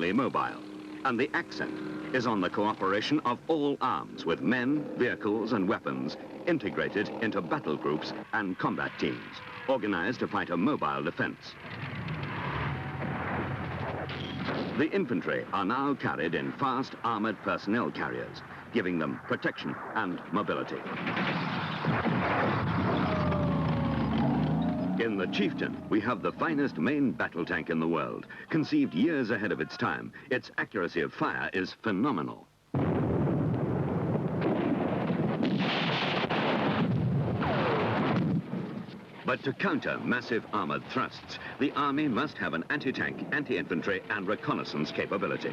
extremely mobile, and the accent is on the cooperation of all arms with men, vehicles and weapons integrated into battle groups and combat teams, organized to fight a mobile defense. The infantry are now carried in fast armored personnel carriers, giving them protection and mobility. In the Chieftain, we have the finest main battle tank in the world. Conceived years ahead of its time, its accuracy of fire is phenomenal. But to counter massive armored thrusts, the Army must have an anti-tank, anti-infantry and reconnaissance capability.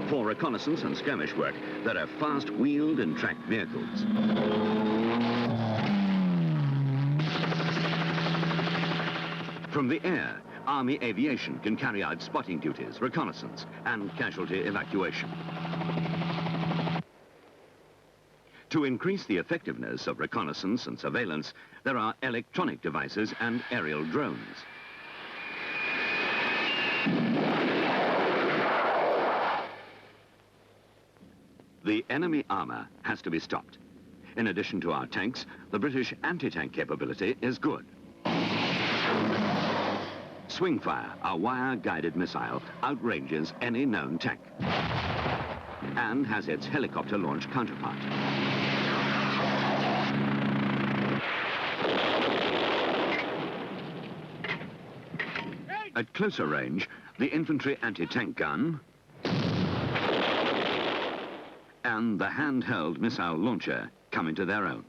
For reconnaissance and skirmish work, there are fast wheeled and tracked vehicles. From the air, Army aviation can carry out spotting duties, reconnaissance and casualty evacuation. To increase the effectiveness of reconnaissance and surveillance, there are electronic devices and aerial drones. The enemy armour has to be stopped. In addition to our tanks, the British anti-tank capability is good. Swingfire, a wire-guided missile, outranges any known tank and has its helicopter-launched counterpart. At closer range, the infantry anti-tank gun and the handheld missile launcher come into their own.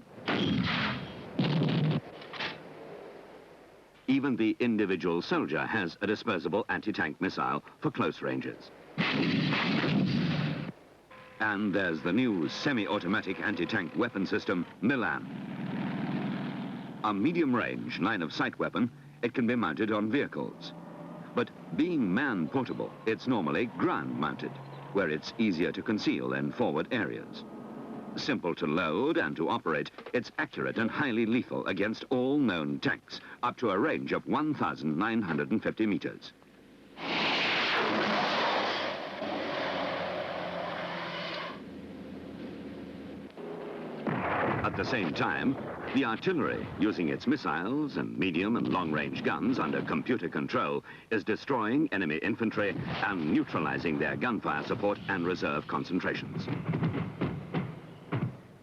Even the individual soldier has a disposable anti-tank missile for close ranges. And there's the new semi-automatic anti-tank weapon system, Milan. A medium-range line-of-sight weapon, it can be mounted on vehicles. But being man-portable, it's normally ground-mounted, where it's easier to conceal in forward areas. Simple to load and to operate, it's accurate and highly lethal against all known tanks, up to a range of 1,950 meters. At the same time, the artillery, using its missiles and medium and long-range guns under computer control, is destroying enemy infantry and neutralizing their gunfire support and reserve concentrations.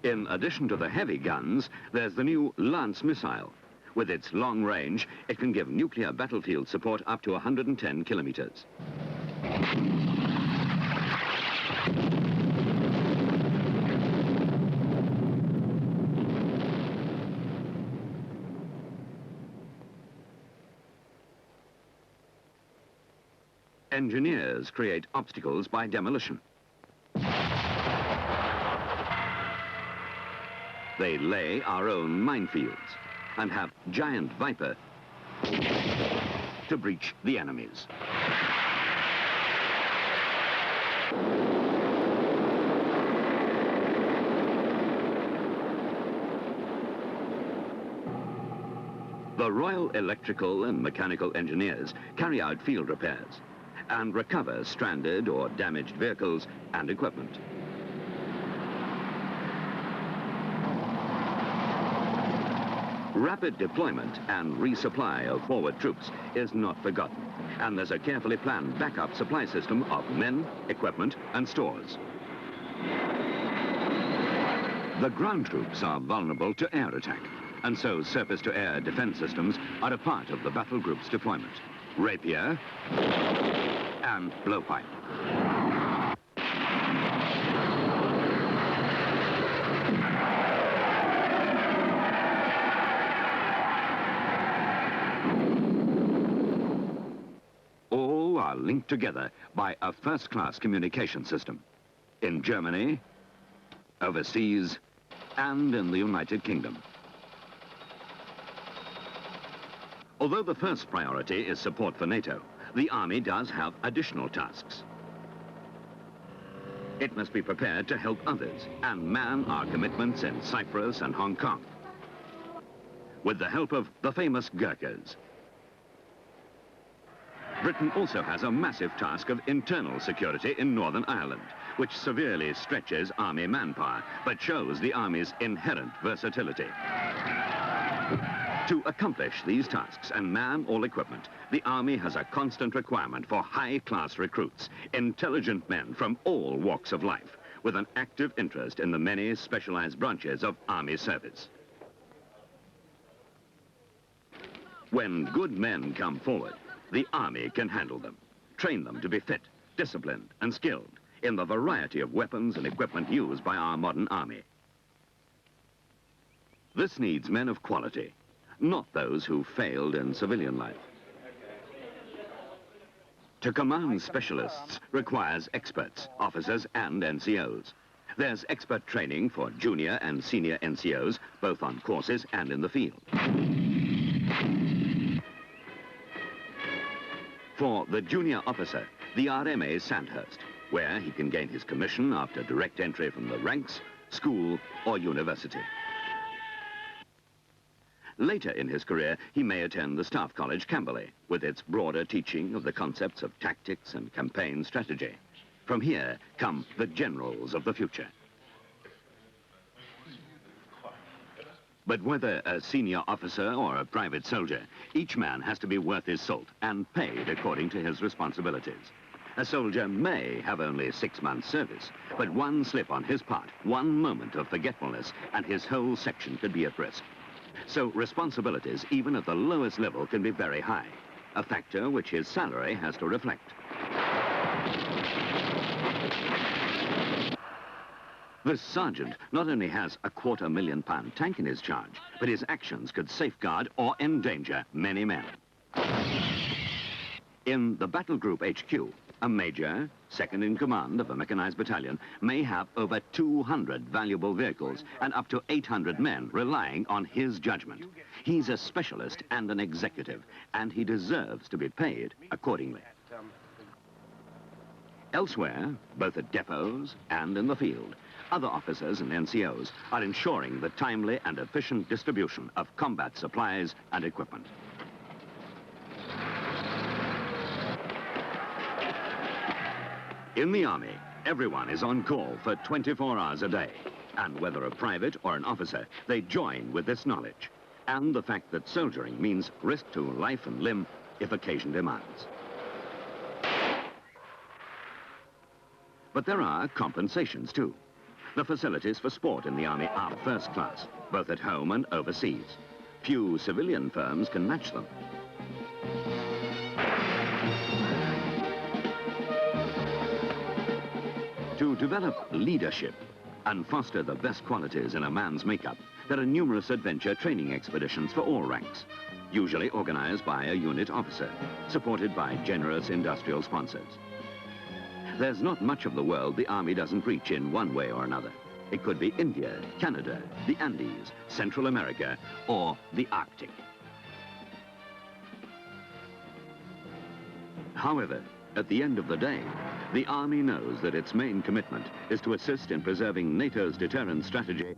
In addition to the heavy guns, there's the new Lance missile. With its long range, it can give nuclear battlefield support up to 110 kilometers. Engineers create obstacles by demolition. They lay our own minefields and have giant Viper to breach the enemies. The Royal Electrical and Mechanical Engineers carry out field repairs and recover stranded or damaged vehicles and equipment. Rapid deployment and resupply of forward troops is not forgotten, and there's a carefully planned backup supply system of men, equipment and stores. The ground troops are vulnerable to air attack, and so surface-to-air defense systems are a part of the battle group's deployment. Rapier and blowpipe. All are linked together by a first-class communication system. In Germany, overseas, and in the United Kingdom. Although the first priority is support for NATO, the Army does have additional tasks. It must be prepared to help others and man our commitments in Cyprus and Hong Kong, with the help of the famous Gurkhas. Britain also has a massive task of internal security in Northern Ireland, which severely stretches army manpower, but shows the army's inherent versatility. To accomplish these tasks and man all equipment, the army has a constant requirement for high-class recruits, intelligent men from all walks of life, with an active interest in the many specialized branches of army service. When good men come forward, the army can handle them, train them to be fit, disciplined and skilled in the variety of weapons and equipment used by our modern army. This needs men of quality, not those who failed in civilian life. To command specialists requires experts, officers and NCOs. There's expert training for junior and senior NCOs, both on courses and in the field. For the junior officer, the RMA is Sandhurst, where he can gain his commission after direct entry from the ranks, school or university. Later in his career, he may attend the Staff College, Camberley, with its broader teaching of the concepts of tactics and campaign strategy. From here come the generals of the future. But whether a senior officer or a private soldier, each man has to be worth his salt and paid according to his responsibilities. A soldier may have only 6 months' service, but one slip on his part, one moment of forgetfulness, and his whole section could be at risk. So responsibilities, even at the lowest level, can be very high, a factor which his salary has to reflect. This sergeant not only has a £250,000 tank in his charge, but his actions could safeguard or endanger many men. In the Battle Group HQ, a major, second in command of a mechanized battalion, may have over 200 valuable vehicles and up to 800 men relying on his judgment. He's a specialist and an executive, and he deserves to be paid accordingly. Elsewhere, both at depots and in the field, other officers and NCOs are ensuring the timely and efficient distribution of combat supplies and equipment. In the Army, everyone is on call for 24 hours a day, and whether a private or an officer, they join with this knowledge, and the fact that soldiering means risk to life and limb if occasion demands. But there are compensations too. The facilities for sport in the Army are first class, both at home and overseas. Few civilian firms can match them. To develop leadership and foster the best qualities in a man's makeup, there are numerous adventure training expeditions for all ranks, usually organized by a unit officer, supported by generous industrial sponsors. There's not much of the world the Army doesn't reach in one way or another. It could be India, Canada, the Andes, Central America, or the Arctic. However, at the end of the day, the Army knows that its main commitment is to assist in preserving NATO's deterrent strategy